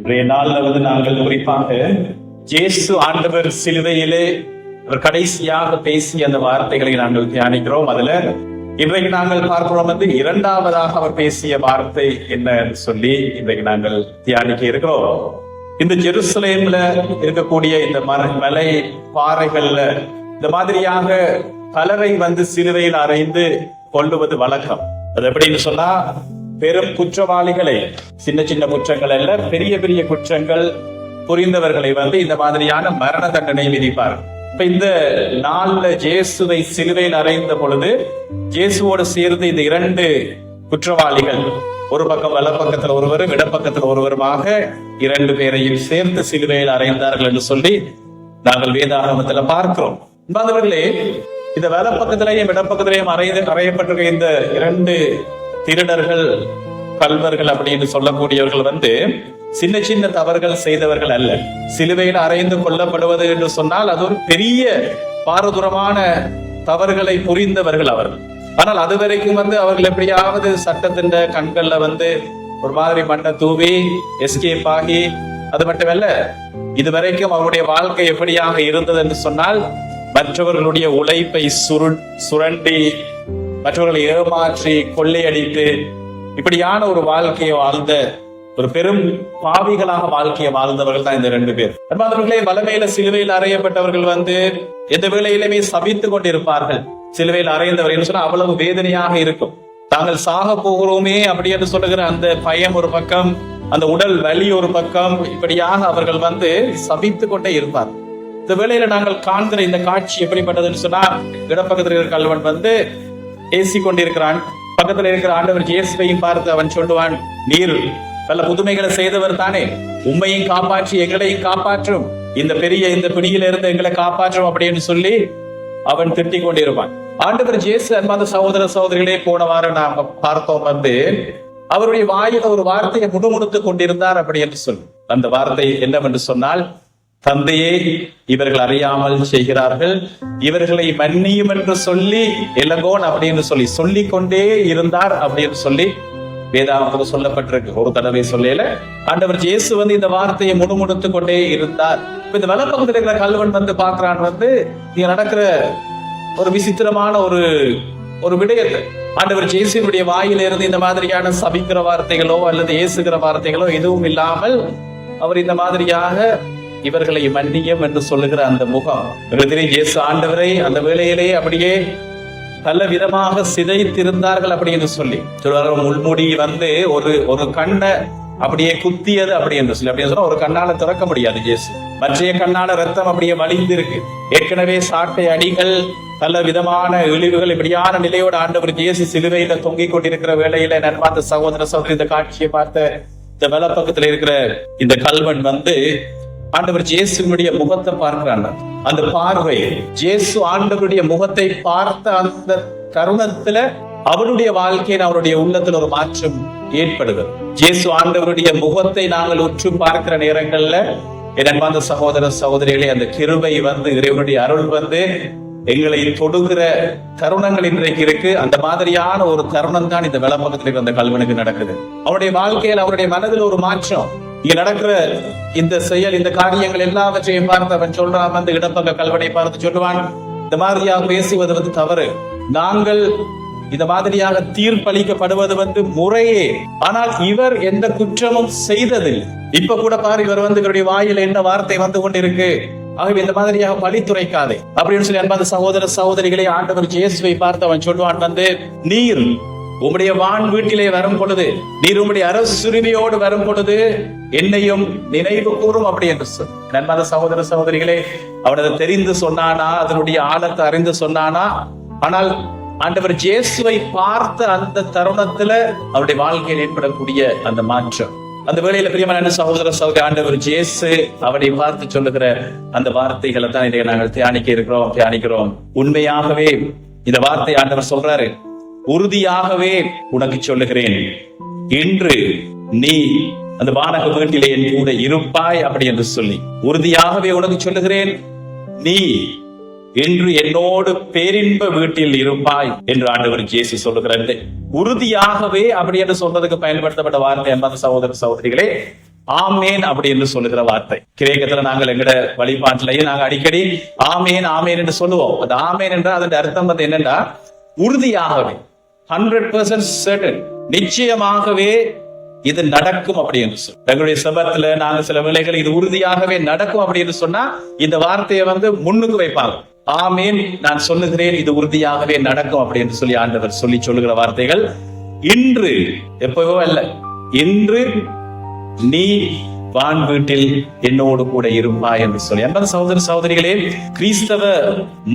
இன்றைய நாள்ல நாங்கள் குறிப்பாக இயேசு ஆண்டவர் சிலுவையிலே அவர் கடைசியாக பேசிய அந்த வார்த்தைகளை நாங்கள் தியானிக்கிறோம். அதுல இன்றைக்கு நாங்கள் பார்க்கிறோம் இரண்டாவதாக அவர் பேசிய வார்த்தை என்ன சொல்லி இன்றைக்கு நாங்கள் தியானிக்க இருக்கிறோம். இந்த ஜெருசலேம்ல இருக்கக்கூடிய இந்த மலை பாறைகள்ல இந்த மாதிரியாக பலரை சிலுவையில் அறைந்து கொள்ளுவது வழக்கம். அது எப்படின்னு சொன்னா, பெரும் குற்றவாளிகளை, சின்ன சின்ன குற்றங்கள் அல்ல, பெரிய பெரிய குற்றங்கள் புரிந்தவர்களை இந்த மாதிரியான மரண தண்டனை விதிப்பார். இப்ப இந்த நாள்ல இயேசுவை சிலுவையில் அறைந்த பொழுது இயேசுவோடு சேர்ந்து இந்த இரண்டு குற்றவாளிகள், ஒரு பக்கம் வலப்பக்கத்தில் ஒருவரும் இடப்பக்கத்தில் ஒருவருமாக இரண்டு பேரையும் சேர்த்து சிலுவையில் அறைந்தார்கள் என்று சொல்லி நாங்கள் வேதாகமத்துல பார்க்கிறோம். அன்பானவர்களே, இந்த வலப்பக்கத்திலேயும் இடப்பக்கத்திலேயும் அறையப்பட்டிருக்க இந்த இரண்டு திருடர்கள், கல்வர்கள் அப்படின்னு சொல்லக்கூடியவர்கள் சின்ன சின்ன தவறுகள் செய்தவர்கள் அல்ல. சிலுவையில் அறைந்து கொல்லப்படுவது என்று சொன்னால் அது ஒரு பெரிய பாரதூரமான தவறுகளை புரிந்தவர்கள் அவர்கள். ஆனால் அது வரைக்கும் அவர்கள் எப்படியாவது சட்டத்தின் கண்கள்ல ஒரு மாதிரி மண்ணை தூவி எஸ்கேப் ஆகி, அது மட்டுமல்ல, இதுவரைக்கும் அவருடைய வாழ்க்கை எப்படியாக இருந்தது என்று சொன்னால், மற்றவர்களுடைய உழைப்பை சுரண்டி, மற்றவர்களை ஏமாற்றி கொள்ளையடித்து இப்படியான ஒரு வாழ்க்கையை வாழ்ந்த ஒரு பெரும் பாவிகளாக வாழ்க்கையை வாழ்ந்தவர்கள் தான் இந்த ரெண்டு பேர். அன்பானவர்களே, வலமையில சிலுவையில் அறையப்பட்டவர்கள் எந்த வேளையிலுமே சபித்துக் கொண்டிருப்பார்கள். சிலுவையில் அறைந்தவர் சொன்னா அவ்வளவு வேதனையாக இருக்கும். தாங்கள் சாக போகிறோமே அப்படி என்று சொல்லுகிற அந்த பயம் ஒரு பக்கம், அந்த உடல் வலி ஒரு பக்கம், இப்படியாக அவர்கள் சபித்துக் கொண்டே இருப்பார். இந்த வேளையில நாங்கள் காண்கிற இந்த காட்சி எப்படிப்பட்டதுன்னு சொன்னா, இடப்பக்கத்தில் இருக்கிற கல்வன் பேசிக் கொண்டிருக்கிறான். பக்கத்துல இருக்கிற ஆண்டவர் இயேசுவையும் பார்த்து அவன் சொல்லுவான், நீர் பல புதுமைகளை செய்தவர் தானே, உண்மையும் காப்பாற்றி எங்களையும் காப்பாற்றும், இந்த பிடியில இருந்து எங்களை காப்பாற்றும் அப்படின்னு சொல்லி அவன் திட்டிக் கொண்டிருப்பான். ஆண்டவர் இயேசு, அன்பான சகோதர சகோதரிகளே, போன வாரம் நாம பார்த்தோம் அவருடைய வாயில ஒரு வார்த்தையை முணுமுணுத்துக் கொண்டிருந்தார் அப்படி என்று சொல்லி. அந்த வார்த்தை என்னவென்று சொன்னால், தந்தையே, இவர்கள் அறியாமல் செய்கிறார்கள், இவர்களை மன்னியும் என்று சொல்லி இளங்கோன் அப்படின்னு சொல்லிக் கொண்டே இருந்தார் அப்படின்னு சொல்லி வேதாகமத்தில் சொல்லப்பட்டிருக்கு. ஒரு தடவை சொல்லல, ஆண்டவர் இயேசு இந்த வார்த்தையை முணுமுணுத்து கொண்டே இருந்தார். இந்த வலப்பக்கத்தில் இருக்கிற கல்வன் பார்க்கிறான், இங்க நடக்கிற ஒரு விசித்திரமான ஒரு விடயத்தை. ஆண்டவர் இயேசுடைய வாயில இருந்து இந்த மாதிரியான சபிக்கிற வார்த்தைகளோ அல்லது ஏசுகிற வார்த்தைகளோ எதுவும் இல்லாமல் அவர் இந்த மாதிரியாக இவர்களை மன்னியும் என்று சொல்லுகிற அந்த முகம், இயேசு ஆண்டவரை அந்த வேளையிலே அப்படியே பல விதமாக சிதைத்திருந்தார்கள் அப்படின்னு சொல்லி சொல்லுவார்கள். முள்முடி ஒரு கண்ணை அப்படியே குத்தியது அப்படி என்று சொல்லி, அப்படின்னு சொன்னா ஒரு கண்ணால திறக்க முடியாது இயேசு. மற்றைய கண்ணால ரத்தம் அப்படியே வலிந்து இருக்கு. ஏற்கனவே சாட்டை அடிகள், பல விதமான இழிவுகள், இப்படியான நிலையோட ஆண்டவர் இயேசு சிலுவையில தொங்கிக் கொண்டிருக்கிற வேளையில நண்பார்த்த சகோதர சகோதரி இந்த காட்சியை பார்த்த இந்த வலப்பக்கத்துல இருக்கிற இந்த கல்வன் ஆண்டவர் இயேசுடைய முகத்தை பார்க்கிறான். அந்த பார்வை, இயேசு ஆண்டவருடைய முகத்தை பார்த்த அந்த தருணத்துல அவருடைய வாழ்க்கையில், அவருடைய உள்ளத்துல ஒரு மாற்றம் ஏற்படுகிறது. இயேசு ஆண்டவருடைய முகத்தை நாங்கள் உற்று பார்க்கிற நேரங்கள்ல என் அன்பார்ந்த சகோதர சகோதரிகளே, அந்த கிருபை இறைவனுடைய அருள் எங்களை தொடுகிற தருணங்கள் இன்றைக்கு இருக்கு. அந்த மாதிரியான ஒரு தருணம் தான் இந்த வலப்பக்கத்தில் அந்த கல்வனுக்கு நடக்குது. அவருடைய வாழ்க்கையில், அவருடைய மனதில் ஒரு மாற்றம். இங்க நடக்கிற இந்த செயல், இந்த காரியங்கள் எல்லாவற்றையும் பார்த்து அவன் சொல்றான், இடப்பக்க கல்வனை பார்த்து சொல்லுவான், இந்த மாதிரியாக பேசுவது தவறு, நாங்கள் இந்த மாதிரியாக தீர்ப்பளிக்கப்படுவது முறையே, ஆனால் இவர் எந்த குற்றமும் செய்ததில்லை. இப்ப கூட பாரு, இவர் இவருடைய வாயில என்ன வார்த்தை கொண்டிருக்கு, ஆகவே இந்த மாதிரியாக பழித்துரைக்காதே அப்படின்னு சொல்லி அன்பான சகோதர சகோதரிகளை ஆண்டவர் இயேசுவை பார்த்து அவன் சொல்லுவான், நீர் உம்முடைய வான் வீட்டிலே வரும் பொழுது, நீர் உம்முடைய அரசு சுருவியோடு வரும் பொழுது என்னையும் நினைவு கூறும் அப்படி என்று சொல். நண்பான சகோதர சகோதரிகளே, அவனது தெரிந்து சொன்னானா, அதனுடைய ஆழத்தை அறிந்து சொன்னானா? ஆனால் ஆண்டவர் இயேசுவை பார்த்த அந்த தருணத்துல அவருடைய வாழ்க்கையில் ஏற்படக்கூடிய அந்த மாற்றம், அந்த வேளையில பிரியமான சகோதர சகோதரி, ஆண்டவர் இயேசு அவரை பார்த்து சொல்லுகிற அந்த வார்த்தைகளை தான் இதை நாங்கள் தியானிக்கிறோம். உண்மையாகவே இந்த வார்த்தை ஆண்டவர் சொல்றாரு, உறுதியாகவே உனக்கு சொல்லுகிறேன், இன்று நீ அந்த வானக வீட்டிலே என் கூட இருப்பாய் அப்படி என்று சொல்லி, உறுதியாகவே உனக்கு சொல்லுகிறேன், நீ இன்று என்னோடு பேரின்ப வீட்டில் இருப்பாய் என்று ஆண்டவர் இயேசு சொல்லுகிறார். உறுதியாகவே அப்படி என்று சொல்றதுக்கு பயன்படுத்தப்பட்ட வார்த்தை என்பது சகோதர சகோதரிகளே, ஆமேன் அப்படி என்று சொல்லுகிற வார்த்தை. கிரேக்கத்துல நாங்கள் எங்கட வழிபாட்டிலேயே நாங்கள் அடிக்கடி ஆமேன் ஆமேன் என்று சொல்லுவோம். அது ஆமேன் என்றால் அதன் அர்த்தம் வந்து என்னன்னா உறுதியாகவே 100% certain, நிச்சயமாகவே இது நடக்கும் அப்படி என்று சொல்லி எங்களுடைய சபத்துல நாங்கள் சில வேளைகள் இது உறுதியாகவே நடக்கும் அப்படி என்று சொன்னா இந்த வார்த்தையை வந்து முன்னுக்கு வைப்பாங்க. ஆமேன், நான் சொல்லுகிறேன் இது உறுதியாகவே நடக்கும் அப்படி என்று சொல்லி ஆண்டவர் சொல்லுகிற வார்த்தைகள். இன்று, எப்பவோ அல்ல, இன்று நீ வான் வீட்டில் என்னோடு கூட இருப்பா என்று சொல்லி. அன்பு சகோதர சகோதரிகளே, கிறிஸ்தவ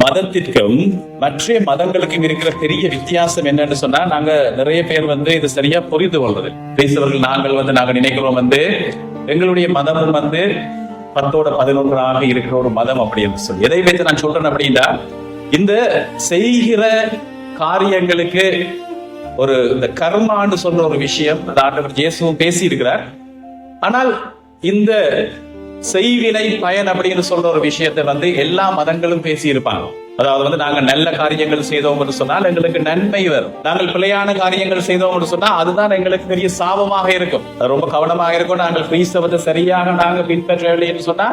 மதத்திற்கும் மற்ற மதங்களுக்கும் இருக்கிற பெரிய வித்தியாசம் என்னன்னு சொன்னா, நாங்க நிறைய பேர் வந்து இது சரியா புரிந்து கொள்வது. கிறிஸ்தவர்கள் நாங்கள் நினைக்கிறோம் வந்து எங்களுடைய மதமும் வந்து 10-11 இருக்கிற ஒரு மதம் அப்படி என்று சொல்லி. எதை வைத்து நான் சொல்றேன் அப்படின்னா, இந்த செய்கிற காரியங்களுக்கு ஒரு இந்த கர்மான்னு சொல்ற ஒரு விஷயம் ஆண்டவர் இயேசுவும் பேசி இருக்கிறார். ஆனால் இந்த செய்வினை பயன் அப்படின்னு சொல்ற ஒரு விஷயத்தை வந்து எல்லா மதங்களும் பேசி இருப்பாங்க. அதாவது வந்து நாங்க நல்ல காரியங்கள் செய்தோம் என்று சொன்னால் எங்களுக்கு நன்மை வரும், நாங்கள் பிழையான காரியங்கள் செய்தோம் என்று சொன்னா அதுதான் எங்களுக்கு பெரிய சாபமாக இருக்கும். ரொம்ப கவனமாக இருக்கும். நாங்கள் கிறிஸ்தவத்தை சரியாக நாங்க பின்பற்றவில்லை என்று சொன்னா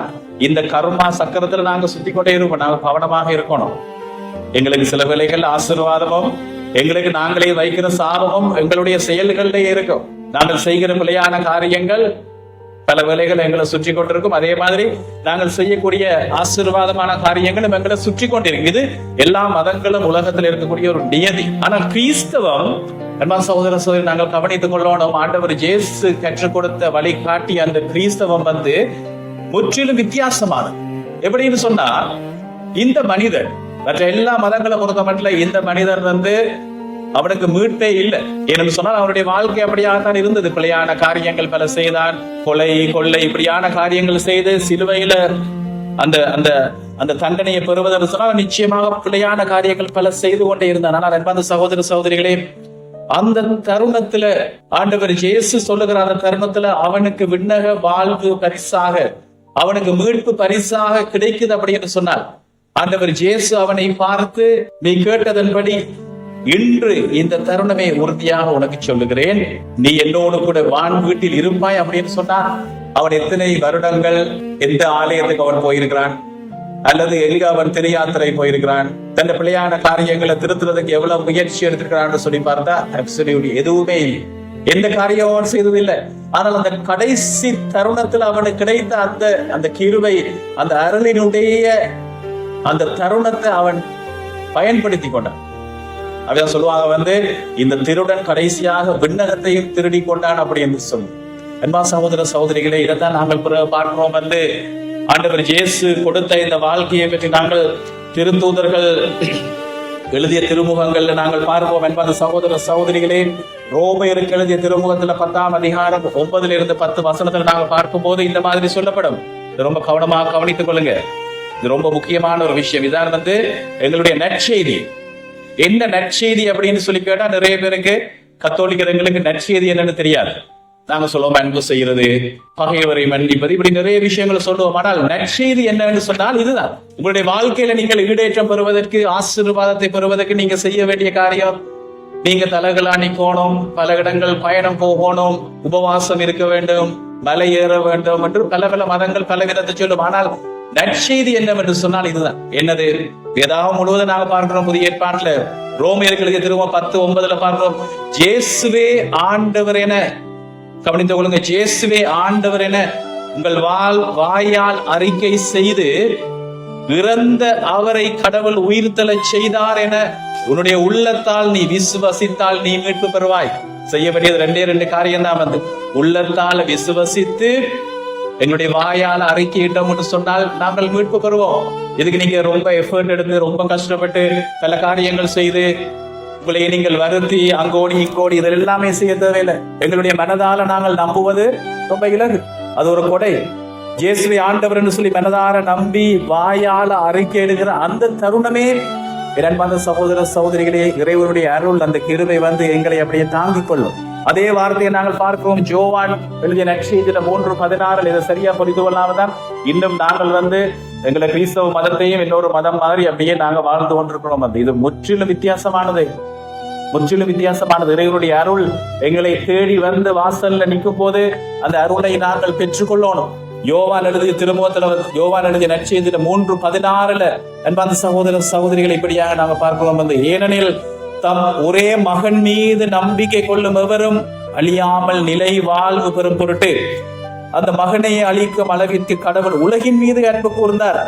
இந்த கர்மா சக்கரத்துல நாங்க சுத்தி கொண்டே இருப்போம். நாங்க கவனமாக இருக்கணும். எங்களுக்கு சில வேளைகள் ஆசீர்வாதமும் எங்களுக்கு நாங்களே வைக்கிற சாபமும் எங்களுடைய செயல்களிலே இருக்கும். நாங்கள் செய்கிற பிழையான காரியங்கள் பல வேளைகள் எங்களை சுற்றி கொண்டிருக்கும். அதே மாதிரி நாங்கள் செய்யக்கூடிய ஆசீர்வாதமான காரியங்களும் எங்களை சுற்றி கொண்டிருக்கும். இது எல்லா மதங்களும் உலகத்தில் இருக்கக்கூடிய ஒரு நியதி. ஆனால் கிறிஸ்தவம், அன்பான சகோதர சகோதரி, நாங்கள் கவனித்துக் கொள்ளணும். ஆண்டவர் இயேசு கற்றுக் கொடுத்த வழிகாட்டி அந்த கிறிஸ்தவம் வந்து முற்றிலும் வித்தியாசமானது. எப்படின்னு சொன்னா, இந்த மனிதர் மற்ற எல்லா மதங்களை பொறுத்த மட்டும் இந்த மனிதர் வந்து அவனுக்கு மீட்பே இல்லை. ஏன்னு சொன்னால் அவருடைய வாழ்க்கை அப்படியாகத்தான் இருந்தது. பிழையான காரியங்கள் பல செய்தான், கொலை கொள்ளை இப்படியான காரியங்கள் செய்து சிலுவையில அந்த அந்த அந்த தண்டனையை பெறுவதற்கு சொன்னால் நிச்சயமாக பிழையான காரியங்கள் பல செய்து கொண்டே இருந்தான். ஆனால் அன்பான சகோதர சகோதரிகளே, அந்த தருணத்துல ஆண்டவர் இயேசு சொல்லுகிற அந்த தருணத்துல அவனுக்கு விண்ணக வாழ்வு பரிசாக, அவனுக்கு மீட்பு பரிசாக கிடைக்குது அப்படின்னு சொன்னார். ஆண்டவர் இயேசு அவனை பார்த்து, நீ கேட்டதன்படி இன்று இந்த தருணமே உறுதியாக உனக்கு சொல்லுகிறேன், நீ என்னோடு கூட வான் வீட்டில் இருப்பாய் அப்படின்னு சொன்னான். அவன் எத்தனை வருடங்கள் எந்த ஆலயத்துக்கு அவன் போயிருக்கிறான், அல்லது எங்க அவன் திரையாத்திரை போயிருக்கிறான், தன்னை பிழையான காரியங்களை திருத்துறதுக்கு எவ்வளவு முயற்சி எடுத்திருக்கிறான்னு சொல்லி பார்த்தா அப்சல்யூட்லி எதுவுமே எந்த காரியம் அவன் செய்ததில்லை. ஆனால் அந்த கடைசி தருணத்தில் அவனுக்கு கிடைத்த அந்த அந்த கிருபை, அந்த அருளினுடைய அந்த தருணத்தை அவன் பயன்படுத்தி கொண்டான். அதான் சொல்லுவாங்க வந்து, இந்த திருடன் கடைசியாக விண்ணகத்தையும் திருடி கொண்டான் அப்படி என்று சொல்லு. அன்பா சகோதர சகோதரிகளே, இதைத்தான் நாங்கள் பார்க்கிறோம் வந்து ஆண்டவர் இயேசு கொடுத்த இந்த வாழ்க்கையை பற்றி நாங்கள் திருத்தூதர்கள் எழுதிய திருமுகங்கள்ல நாங்கள் பார்ப்போம். அன்பான சகோதர சகோதரிகளே, ரோமையருக்கு எழுதிய திருமுகத்துல 10ஆம் அதிகாரம் 9-10 நாங்கள் பார்க்கும் போது இந்த மாதிரி சொல்லப்படும். ரொம்ப கவனமாக கவனித்துக் கொள்ளுங்க. இது ரொம்ப முக்கியமான ஒரு விஷயம். இதான் வந்து எங்களுடைய நற்செய்தி. என்ன நற்செய்தி அப்படின்னு சொல்லி கேட்டா நிறைய பேருக்கு, கத்தோலிக்கிறவங்களுக்கு நற்செய்தி என்னன்னு தெரியாது. நாங்க சொல்லுவோம் அன்பு செய்யறது, பகைவரை மன்னிப்பது, இப்படி நிறைய விஷயங்கள் சொல்லுவோம். ஆனால் நற்செய்தி என்னன்னு சொன்னால் இதுதான். உங்களுடைய வாழ்க்கையில நீங்கள் ஈடேற்றம் பெறுவதற்கு, ஆசீர்வாதத்தை பெறுவதற்கு நீங்க செய்ய வேண்டிய காரியம், நீங்க தலைகளா நிக்கணும், பல இடங்கள் பயணம் போகணும், உபவாசம் இருக்க வேண்டும், மலை ஏற வேண்டும் என்று பல பல மதங்கள் பல விதத்தை சொல்லும். ஆனால் நற்செய்தி என்னவென்று சொன்னால் இதுதான். என்னது? வேதாகம் முழுவதும் நாங்க பார்க்கிறோம். புதிய ஏற்பாட்டுல ரோமியர்களுக்கு திரும்ப 10:9 பார்க்கிறோம், இயேசுவே ஆண்டவர் என, கவனித்துக் கொள்ளுங்க, இயேசுவே ஆண்டவர் என உங்கள் வாயால் அறிக்கை செய்து இறந்த அவரை கடவுள் உயிர்த்தெழச் செய்தார் என உன்னுடைய உள்ளத்தால் நீ விசுவசித்தால் நீ மீட்பு பெறுவாய். செய்ய வேண்டியது 2 காரியம் தான். வந்து உள்ளத்தால் விசுவசித்து எங்களுடைய வாயால் அறிக்கையிட்டோம் என்று சொன்னால் நாங்கள் மீட்பு பெறுவோம். இதுக்கு நீங்க ரொம்ப எஃபர்ட் எடுத்து ரொம்ப கஷ்டப்பட்டு பல காரியங்கள் செய்து உங்களை நீங்கள் வருத்தி அங்கோடி இங்கோடி இது எல்லாமே செய்ய தேவையில்லை. எங்களுடைய மனதால நாங்கள் நம்புவது ரொம்ப இலகு, அது ஒரு கொடை. இயேசுவை ஆண்டவர் என்று சொல்லி மனதார நம்பி வாயால அறிக்கை எடுக்கிற அந்த தருணமே, இரண்டாவது சகோதர சகோதரிகளே, இறைவனுடைய அருள், அந்த கிருபை வந்து எங்களை அப்படியே தாங்கிக் கொள்ளும். அதே வார்த்தையை நாங்கள் பார்க்கிறோம் ஜோவான் எழுதிய நற்செய்தியில 3:16. இதை சரியா புரிந்து கொள்ளாமதான் இன்னும் நாங்கள் வந்து எங்களை கிறிஸ்தவ மதத்தையும் இன்னொரு மதம் மாதிரி அப்படியே நாங்க வாழ்ந்து கொண்டிருக்கிறோம். அது இது முற்றிலும் வித்தியாசமானது. முற்றிலும் வித்தியாசமானது. இறைவனுடைய அருள் எங்களை தேடி வந்து வாசல்ல நிற்கும் போது அந்த அருளை நாங்கள் பெற்றுக்கொள்ளணும். யோவான் எழுதிய திருமுகத்துல, யோவான் எழுதிய நற்செய்தியில 3:16 அன்பார்ந்த சகோதர சகோதரிகளை இப்படியாக நாங்க பார்க்கிறோம் வந்து, ஏனெனில் தம் ஒரே மகன் மீது நம்பிக்கை கொள்ளும் எவரும் அழியாமல் நிலை வாழ்வு பெறும் பொருட்டு அந்த மகனை அழிக்கும் அளவிற்கு கடவுள் உலகின் மீது அன்பு கூர்ந்தார்.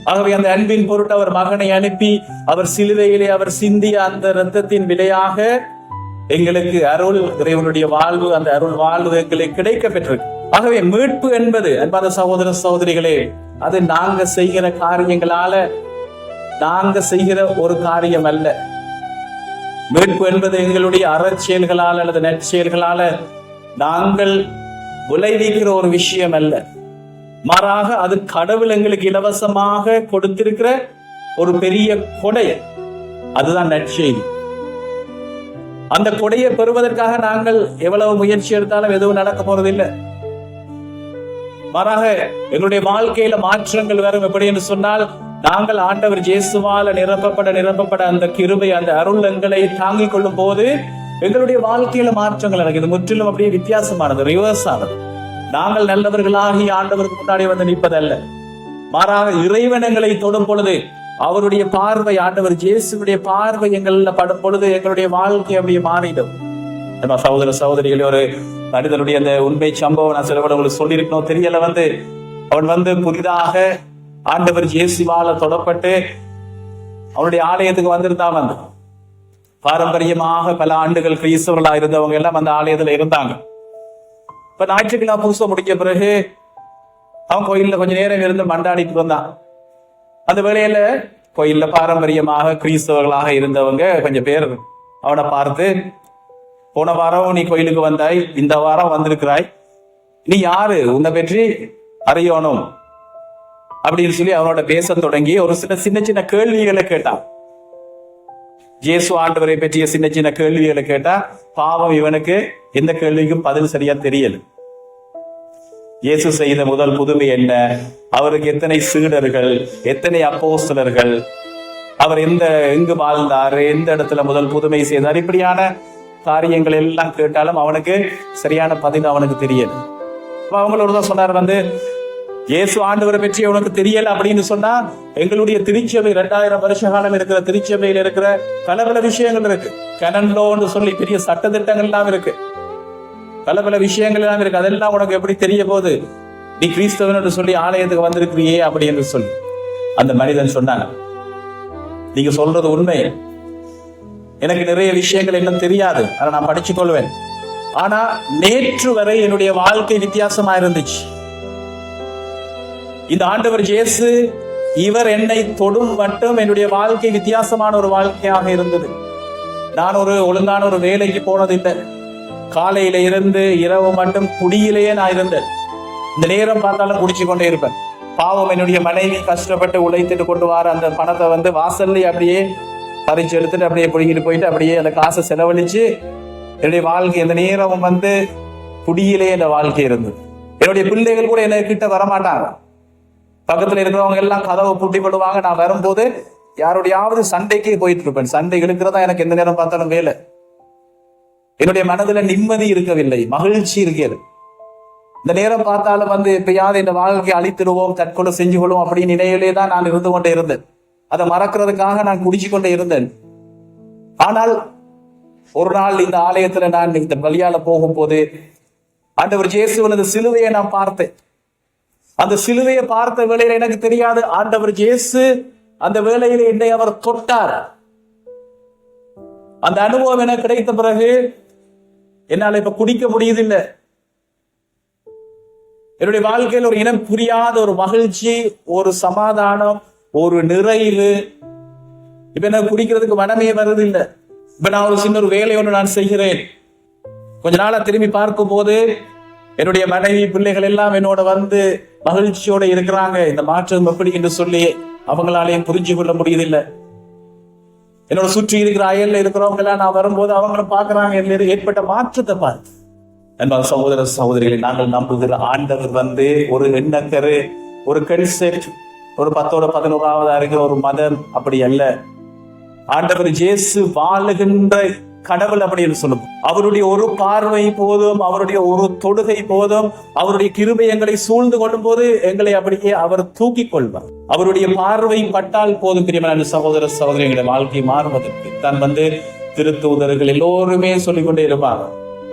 ஆகவே அந்த அன்பின் பொருட்டு அவர் மகனை அனுப்பி அவர் சிலுவையிலே அவர் சிந்திய அந்த இரத்தத்தின் விலையாக எங்களுக்கு அருள், இறைவனுடைய வாழ்வு, அந்த அருள் வாழ்வு எங்களுக்கு கிடைக்க பெற்றிருக்கு. ஆகவே மீட்பு என்பது அன்பான சகோதர சகோதரிகளே, அது நாங்க செய்கிற காரியங்களால நாங்க செய்கிற ஒரு காரியம் அல்ல. மீட்பு என்பது எங்களுடைய அறச்செயல்களால் அல்லது நற்செயல்களால நாங்கள் விளைவிக்கிற ஒரு விஷயம் அல்ல. மாறாக அது கடவுள் எங்களுக்கு இலவசமாக கொடுத்திருக்கிற ஒரு பெரிய கொடை. அதுதான் நற்செய்தி. அந்த கொடையை பெறுவதற்காக நாங்கள் எவ்வளவு முயற்சி எடுத்தாலும் எதுவும் நடக்க போறதில்லை. மாறாக எங்களுடைய வாழ்க்கையில மாற்றங்கள் வரும். எப்படி என்று சொன்னால், நாங்கள் ஆண்டவர் இயேசுவால நிரப்பப்பட அந்த கிருபை, அந்த அருள் எங்களை தாங்கிக் கொள்ளும் போது எங்களுடைய வாழ்க்கையில மாற்றங்கள் நடக்குது. முற்றிலும் அப்படியே வித்தியாசமானது, ரிவர்ஸ் ஆனது. நாங்கள் நல்லவர்களாகி ஆண்டவருக்கு முன்னாடி வந்து நிற்பதல்ல, மாறாக இறைவன் எங்களை தொடும் பொழுது அவருடைய பார்வை, ஆண்டவர் இயேசுடைய பார்வை எங்கள்ல படும் பொழுது எங்களுடைய வாழ்க்கை அப்படியே மாறிடும். சகோதர சகோதரிகளே, ஒரு மனிதனுடைய அந்த உண்மை சம்பவம் நான் சில உங்களுக்கு சொல்லியிருக்கணும் தெரியல. வந்து அவன் புதிதாக ஆண்டவர் இயேசுவால தொடப்பட்டு அவனுடைய ஆலயத்துக்கு வந்திருந்தான். வந்து பாரம்பரியமாக பல ஆண்டுகள் கிறிஸ்தவர்களா இருந்தவங்க எல்லாம் அந்த ஆலயத்துல இருந்தாங்க. இப்ப ஞாயிற்றுக்கிழமை பூசம் முடிக்க பிறகு அவன் கோயில்ல கொஞ்ச நேரம் இருந்து மண்டாடிட்டு வந்தான். அந்த வேளையில கோயில்ல பாரம்பரியமாக கிறிஸ்தவர்களாக இருந்தவங்க கொஞ்சம் பேர் அவனை பார்த்து, போன வாரம் நீ கோயிலுக்கு வந்தாய், இந்த வாரம் வந்திருக்கிறாய், நீ யாரு, உன்னை பற்றி அறியணும் அப்படின்னு சொல்லி அவனோட பேச தொடங்கி ஒரு சின்ன சின்ன கேள்விகளை கேட்டான். இயேசு ஆண்டவரை பற்றிய சின்ன சின்ன கேள்விகளை கேட்டா, பாவம் இவனுக்கு எந்த கேள்விக்கும் பதில் சரியா தெரியல. இயேசு செய்த முதல் புதுமை என்ன, அவருக்கு எத்தனை சீடர்கள், எத்தனை அப்போஸ்தலர்கள், அவர் எங்கு வாழ்ந்தாரு, எந்த இடத்துல முதல் புதுமை செய்தார், இப்படியான காரியங்கள் எல்லாம் கேட்டாலும் அவனுக்கு சரியான பதில் அவனுக்கு தெரியல. அவங்களோட சொன்னார், வந்து இயேசு ஆண்டவரை பற்றி உனக்கு தெரியல அப்படின்னு சொன்னா, எங்களுடைய திருச்சபை 2000 வருஷ காலம் இருக்கிற திருச்சபையில் இருக்கிற பல விஷயங்கள் இருக்கு. கனன்லோன்னு சொல்லி பெரிய சட்டத்திட்டங்கள் எல்லாம் இருக்கு, பல விஷயங்கள் எல்லாம் இருக்கு. அதெல்லாம் உனக்கு எப்படி தெரிய போகுது, நீ கிறிஸ்தவன் என்று சொல்லி ஆலயத்துக்கு வந்திருக்கிறியே அப்படி என்று சொல்லி. அந்த மனிதன் சொன்னாங்க, நீங்க சொல்றது உண்மை, எனக்கு நிறைய விஷயங்கள் இன்னும் தெரியாது, அதை நான் படிச்சு கொள்வேன். ஆனா நேற்று வரை என்னுடைய வாழ்க்கை வித்தியாசமா இருந்துச்சு. இந்த ஆண்டவர் இயேசு இவர் என்னை தொடும் மட்டும் என்னுடைய வாழ்க்கை வித்தியாசமான ஒரு வாழ்க்கையாக இருந்தது. நான் ஒரு ஒழுங்கான ஒரு வேலைக்கு போனதில்லை. காலையில இருந்து இரவு மட்டும் குடியிலேயே நான் இருந்தேன். இந்த நேரம் பார்த்தாலும் குடிச்சு கொண்டே இருப்பேன். பாவம், என்னுடைய மனைவி கஷ்டப்பட்டு உழைத்துட்டு கொண்டு வர அந்த பணத்தை வந்து வாசல்ல அப்படியே பறிச்சு எடுத்துட்டு அப்படியே பிடிங்கிட்டு போயிட்டு அப்படியே அந்த காசை செலவழிச்சு என்னுடைய வாழ்க்கை இந்த நேரம் வந்து குடியிலே இந்த வாழ்க்கை இருந்தது. என்னுடைய பிள்ளைகள் கூட என்ன கிட்ட வரமாட்டாங்க. பக்கத்துல இருக்கிறவங்க எல்லாம் கதவை பூட்டி போடுவாங்க. நான் வரும்போது யாருடையாவது சண்டைக்கு போயிட்டு இருப்பேன். சண்டை இழுக்கிறதா எனக்கு எந்த நேரம் பார்த்தாலும் வேலை. என்னுடைய மனதுல நிம்மதி இருக்கவில்லை, மகிழ்ச்சி இருக்கிறது. இந்த நேரம் பார்த்தாலும் வந்து எப்பயாவது இந்த வாழ்க்கையை அழித்திடுவோம், தற்கொலை செஞ்சு கொள்வோம் அப்படின்னு நிலையிலே தான் நான் இருந்து கொண்டே இருந்தேன். அதை மறக்கிறதுக்காக நான் குடிச்சு கொண்டே இருந்தேன். ஆனால் ஒரு நாள் இந்த ஆலயத்துல நான் இந்த பலியால போகும்போது ஆண்டவர் இயேசுவினது சிலுவையை நான் பார்த்தேன். அந்த சிலுவையை பார்த்த வேளையில எனக்கு தெரியாது, ஆண்டவர் இயேசு அந்த வேளையில என்னை அவர் தொட்டார். அந்த அனுபவம் எனக்கு கிடைத்த பிறகு என்னால இப்ப குடிக்க முடியுதில்லை. என்னுடைய வாழ்க்கையில் ஒரு இனம் புரியாத ஒரு மகிழ்ச்சி, ஒரு சமாதானம், ஒரு நிறைவு. இப்ப எனக்கு குடிக்கிறதுக்கு மனமே வருதில்லை. இப்ப நான் ஒரு சின்ன ஒரு வேலை ஒன்று நான் செய்கிறேன். கொஞ்ச நாளா திரும்பி பார்க்கும் போது என்னுடைய மனைவி பிள்ளைகள் எல்லாம் என்னோட வந்து மகிழ்ச்சியோட இருக்கிறாங்க. இந்த மாற்றம் எப்படி என்று சொல்லி அவங்களாலையும் புரிஞ்சு கொள்ள முடியுதில்லை. என்னோட சுற்றி இருக்கிற அயல்ல இருக்கிறவங்க எல்லாம் நான் வரும்போது அவங்களும் பாக்குறாங்க ஏற்பட்ட மாற்றத்தை பார்த்து. என்பது சகோதர சகோதரிகளை, நாங்கள் நம்புகிற ஆண்டவர் வந்து ஒரு எண்ணக்கரு, ஒரு கன்செப்ட், ஒரு 10ஓட 11ஆவது இருக்கிற ஒரு மதம் அப்படி அல்ல. ஆண்டவர் இயேசு வாழுகின்ற கடவுள் அப்படின்னு சொல்லும். அவருடைய ஒரு பார்வை போதும், அவருடைய ஒரு தொடுகை போதும், அவருடைய கிருபை எங்களை சூழ்ந்து கொள்ளும் போது எங்களை அப்படியே அவர் தூக்கி கொள்வார். அவருடைய பார்வை பட்டால் போதும். பிரியமான சகோதர சகோதரி, எங்களை வாழ்க்கை மாறுவதற்கு தான் திருத்தூதர்கள் எல்லோருமே சொல்லிக் கொண்டே இருப்பாங்க.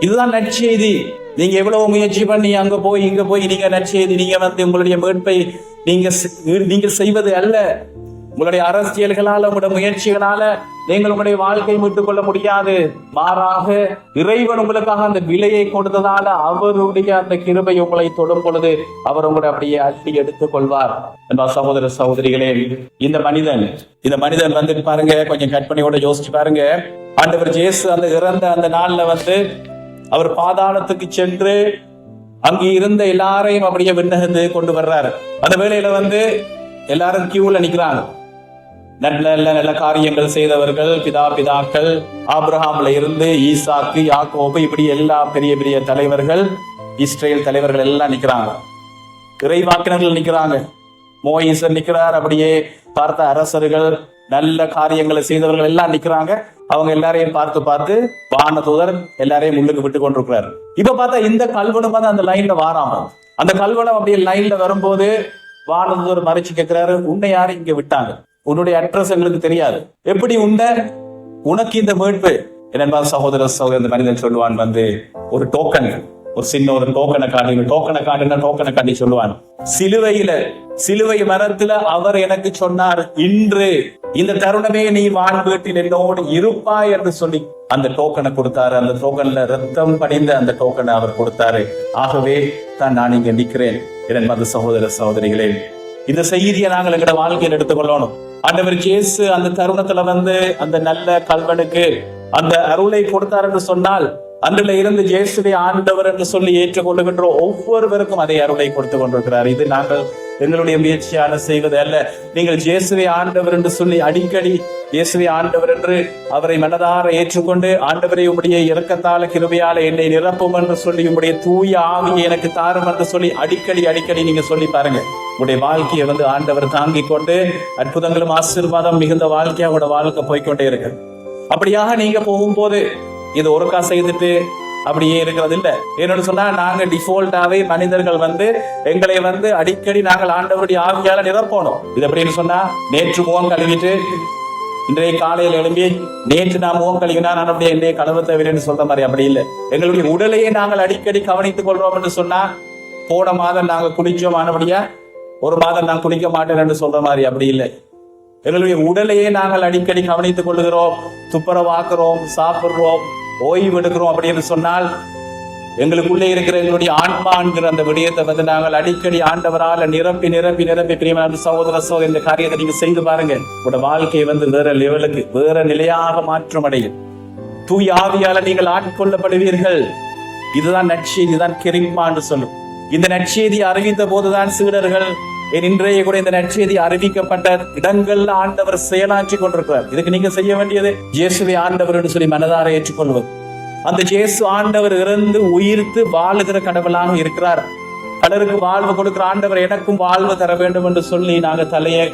இதுதான் நற்செய்தி. நீங்க எவ்வளவு முயற்சி பண்ணி அங்க போய் இங்க போய் நீங்க நற்செய்தி, நீங்க உங்களுடைய மீட்பை நீங்க செய்வது அல்ல. உங்களுடைய அரசியல்களால, உங்களுடைய முயற்சிகளால நீங்கள் உங்களுடைய வாழ்க்கையை மீட்டுக் கொள்ள முடியாது. மாறாக இறைவன் உங்களுக்காக அந்த விலையை கொடுத்ததால அவருடைய அந்த கிருபை உங்களை தொடும் பொழுது அவர் உங்களை அப்படியே அள்ளி எடுத்துக் கொள்வார். சகோதர சகோதரிகளே, இந்த மனிதன் பாருங்க, கொஞ்சம் கற்பனையோட யோசிச்சு பாருங்க. ஆண்டவர் இயேசு அந்த இறந்த அந்த நாள்ல அவர் பாதாளத்துக்கு சென்று அங்கு இருந்த எல்லாரையும் அப்படியே விண்ணகத்துக்கு கொண்டு வர்றாரு. அந்த வேளையில எல்லாரும் கியூல நிக்கிறாங்க. நல்ல காரியங்கள் செய்தவர்கள், பிதாக்கள், ஆபிரகாம்ல இருந்து ஈசாக்கு, யாக்கோபு, இப்படி எல்லா பெரிய பெரிய தலைவர்கள், இஸ்ரேல் தலைவர்கள் எல்லாம் நிக்கிறாங்க. இறைவாக்கினர்கள் நிக்கிறாங்க. மோயிசர் நிக்கிறார். அப்படியே பார்த்த அரசர்கள், நல்ல காரியங்களை செய்தவர்கள் எல்லாம் நிக்கிறாங்க. அவங்க எல்லாரையும் பார்த்து வானதூதர் எல்லாரையும் உள்ளுக்கு விட்டு கொண்டிருக்கிறார். இப்ப பார்த்தா இந்த கல்வனும் அந்த லைன்ல வாராம, அந்த கல்வனம் அப்படியே லைன்ல வரும்போது வானதூதர் மறைச்சு கேட்கிறாரு, உன்னை யாரு இங்க விட்டாங்க? உன்னுடைய அட்ரஸ் எங்களுக்கு தெரியாது, எப்படி உனக்கு இந்த மீட்பு? என்னன்பா சகோதர சகோதரர், மனிதன் சொல்லுவான், ஒரு டோக்கன், ஒரு சின்ன ஒரு டோக்கனை காட்டி சொல்லுவான். சிலுவை மரத்துல அவர் எனக்கு சொன்னார், இன்று இந்த தருணமே நீ வான் வீட்டில் என்னோடு இருப்பாய் என்று சொல்லி அந்த டோக்கனை கொடுத்தாரு. அந்த டோக்கன்ல ரத்தம் படிந்த அந்த டோக்கனை அவர் கொடுத்தாரு. ஆகவே தான் நான் இங்க நிக்கிறேன். என்னன்பா சகோதர சகோதரிகளே, இந்த செய்தியை நாங்கள் எங்களோட வாழ்க்கையில் எடுத்துக்கொள்ளணும். ஆண்டவர் இயேசு அந்த தருணத்துல அந்த நல்ல கல்வனுக்கு அந்த அருளை கொடுத்தார் என்று சொன்னால், அன்றில இருந்து இயேசுவை ஆண்டவர் என்று சொல்லி ஏற்றுக்கொள்ளுகின்ற ஒவ்வொருவருக்கும் அதே அருளை கொடுத்து கொண்டிருக்கிறார். இது நாங்கள் எங்களுடைய முயற்சியான செய்வது அல்ல. நீங்கள் இயேசுவை ஆண்டவர் என்று சொல்லி அடிக்கடி இயேசுவை ஆண்டவர் என்று அவரை மனதார ஏற்றுக்கொண்டு, ஆண்டவரை உம்முடைய இரக்கத்தால கிருபையால என்னை நிரப்பும் என்று சொல்லி, உம்முடைய தூய ஆவியை எனக்கு தாரும் என்று சொல்லி அடிக்கடி நீங்க சொல்லி பாருங்க. உங்களுடைய வாழ்க்கையை ஆண்டவர் தாங்கிக் கொண்டு அற்புதங்களும் ஆசீர்வாதம் மிகுந்த வாழ்க்கையா உங்களோட வாழ்க்கை போய்கொண்டே இருக்கு. அப்படியாக நீங்க போகும்போது இது ஒருக்கா செய்துட்டு அப்படியே இருக்கிறது இல்ல. என்னோட சொன்னா, நாங்க டிஃபால்ட்டாவே மனிதர்கள் எங்களை அடிக்கடி நாங்கள் ஆண்டவருடைய ஆவியால நிரப்பணும். இது எப்படின்னு சொன்னா, நேற்று முகம் கழுவிட்டு இன்றைய காலையில் எழும்பி நேற்று நான் முகம் கழுவினா நான் அப்படியே இன்றைய கழுவ தேவைன்னு சொல்ற மாதிரி அப்படி இல்லை. எங்களுடைய உடலையே நாங்கள் அடிக்கடி கவனித்துக் கொள்றோம் என்று சொன்னா, போன மாதம் நாங்க குளிச்சோம், ஆனபடியா ஒரு மாதம் நான் குளிக்க மாட்டேன் என்று சொல்ற மாதிரி அப்படி இல்லை. எங்களுடைய உடலையே நாங்கள் அடிக்கடி கவனித்துக் கொள்கிறோம், துப்புரவாக்குறோம், சாப்பிடுறோம், ஓய்வு எடுக்கிறோம் அப்படின்னு சொன்னால், எங்களுக்குள்ளே இருக்கிற எங்களுடைய ஆன்மா என்கிற அந்த விடயத்தை நாங்கள் அடிக்கடி ஆண்டவரால் நிரப்பி பிரியமான சகோதர சகோதரி, இந்த காரியத்தை நீங்க செய்து பாருங்க. உங்களோட வாழ்க்கையை வேற லெவலுக்கு, வேற நிலையாக மாற்றம் அடையும். தூய் ஆவியால நீங்கள் ஆட்கொள்ளப்படுவீர்கள். இதுதான் நற்செய்தி, இதுதான் கெரிமான்னு சொல்லும். இந்த நற்செய்தி அறிவித்த போதுதான் சீடர்கள், இன்றைய கூட இந்த நற்செய்தி அறிவிக்கப்பட்ட இடங்கள்ல ஆண்டவர் செயலாற்றி கொண்டிருக்கிறார். இதுக்கு நீங்க செய்ய வேண்டியது, இயேசுவை ஆண்டவர் என்று சொல்லி மனதார ஏற்றுக்கொள்வது. அந்த இயேசு ஆண்டவர் இறந்து உயிர்த்து வாழுகிற கடவுளாக இருக்கிறார். பலருக்கு வாழ்வு கொடுக்கிற ஆண்டவர் எனக்கும் வாழ்வு தர வேண்டும் என்று சொல்லி நாங்க தலையை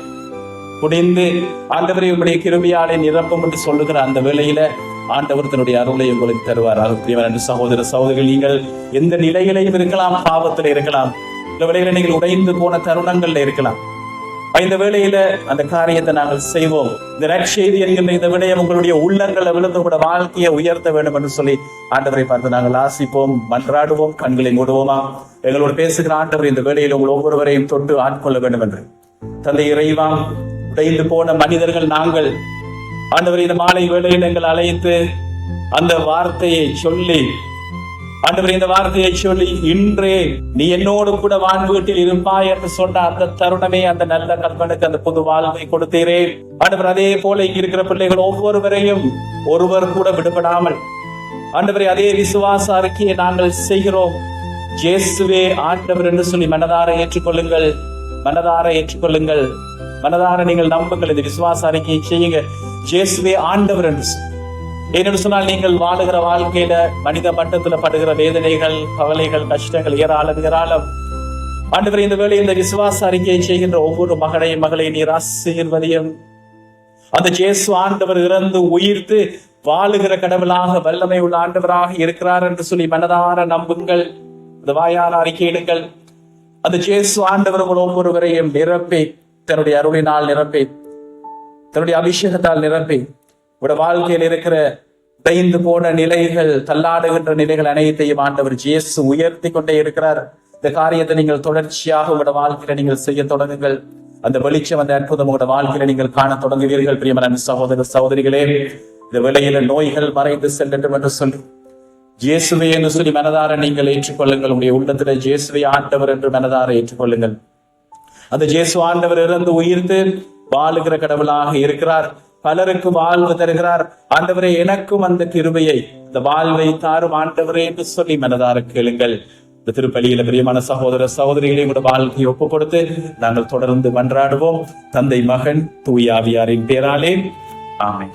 குடிந்து ஆண்டவரை உங்களுடைய கிருபையாலே நிரப்பும் என்று சொல்லுகிற அந்த வேளையில ஆண்டவர் தன்னுடைய அருளை உங்களுக்கு தருவார். பிரியமான சகோதர சகோதரிகள், நீங்கள் எந்த நிலையிலையும் இருக்கலாம், பாவத்தில் இருக்கலாம், இந்த வேளையில நீங்கள் உடைந்து போன தருணங்கள்ல இருக்கலாம். இந்த வேளையில அந்த காரியத்தை நாங்கள் செய்வோம். இந்த நற்செய்தி என்கின்ற இந்த விடயம் உங்களுடைய உள்ளங்களை விழுந்து கூட வாழ்க்கையை உயர்த்த வேண்டும் என்று சொல்லி ஆண்டவரை பார்த்து நாங்கள் ஆசிப்போம், மன்றாடுவோம், கண்களை மூடுவோமா. எங்களோடு பேசுகிற ஆண்டவர் இந்த வேளையில் உங்கள் ஒவ்வொருவரையும் தொட்டு ஆட்கொள்ள வேண்டும் என்று. தந்தை இறைவா, உடைந்து போன மனிதர்கள் நாங்கள், ஆண்டவர் இந்த மாலை வேளையில் எங்கள் அழைத்து அந்த வார்த்தையை சொல்லி, ஆண்டவர் இந்த வார்த்தையை சொல்லி, இன்றே நீ என்னோடு கூட வான் வீட்டில் இருப்பாய் என்று சொன்ன அந்த தருணமே அந்த நல்ல கல்வனுக்கு அந்த புது வாழ்வை கொடுத்தீரே. ஆண்டவர் அதே போல இங்க இருக்கிற பிள்ளைகள் ஒவ்வொருவரையும் ஒருவர் கூட விடுபடாமல், ஆண்டவரை அதே விசுவாச அறிக்கையை நாங்கள் செய்கிறோம். இயேசுவே ஆண்டவர் என்று சொல்லி மனதார ஏற்றுக்கொள்ளுங்கள், மனதார ஏற்றுக்கொள்ளுங்கள், மனதார நீங்கள் நம்புங்கள். இந்த விசுவாச அறிக்கையை செய்யுங்க. இயேசுவே ஆண்டவர் என்று ஏன்னு சொன்னால், நீங்கள் வாழுகிற வாழ்க்கையில மனித மட்டத்துல படுகிற வேதனைகள், கவலைகள், கஷ்டங்கள் ஏராளம். ஆண்டவர் இந்த வேளை இந்த விசுவாச அறிக்கையை செய்கின்ற ஒவ்வொரு மகனை நீர் ஆசீர்வதியும். அந்த இயேசு ஆண்டவர் இறந்து உயிர்த்து வாழுகிற கடவுளாக வல்லமை உள்ள ஆண்டவராக இருக்கிறார் என்று சொல்லி மனதார நம்புங்கள். இந்த வாயால் அறிக்கையிடுங்கள். அந்த இயேசு ஆண்டவர் ஒவ்வொருவரையும் நிரப்பி, தன்னுடைய அருளினால் நிரப்பி, தன்னுடைய அபிஷேகத்தால் நிரப்பி, உடைய வாழ்க்கையில் இருக்கிற உடைந்து போன நிலைகள், தள்ளாடுகின்ற நிலைகள் அனைத்தையும் ஆண்டவர் இயேசு உயர்த்தி கொண்டே இருக்கிறார். இந்த காரியத்தை நீங்கள் தொடர்ச்சியாக உங்களோட வாழ்க்கையில நீங்கள் செய்ய தொடங்குங்கள். அந்த வெளிச்சம், அந்த அற்புதம் உங்களோட வாழ்க்கையில நீங்கள் காண தொடங்குவீர்கள். பிரியமான சகோதர சகோதரிகளே, இந்த வேளையில நோய்கள் மறைந்து செல்லட்டும் என்று சொல்லி இயேசுவை என்று சொல்லி மனதார நீங்கள் ஏற்றுக்கொள்ளுங்கள். உங்களுடைய உள்ளத்துல இயேசுவை ஆண்டவர் என்று மனதார ஏற்றுக்கொள்ளுங்கள். அந்த இயேசு ஆண்டவர் இறந்து உயிர்த்து வாழுகிற கடவுளாக இருக்கிறார். பலருக்கு வாழ்வு தருகிறார். ஆண்டவரே, எனக்கும் அந்த கிருபையை, இந்த வாழ்வை தாரும் ஆண்டவரே என்று சொல்லி மனதார கேளுங்கள். இந்த திருப்பலியில பிரியமான சகோதர சகோதரிகளை கூட வாழ்க்கையை ஒப்பு கொடுத்து நாங்கள் தொடர்ந்து மன்றாடுவோம். தந்தை, மகன், தூய ஆவியாரின் பேராலே ஆமென்.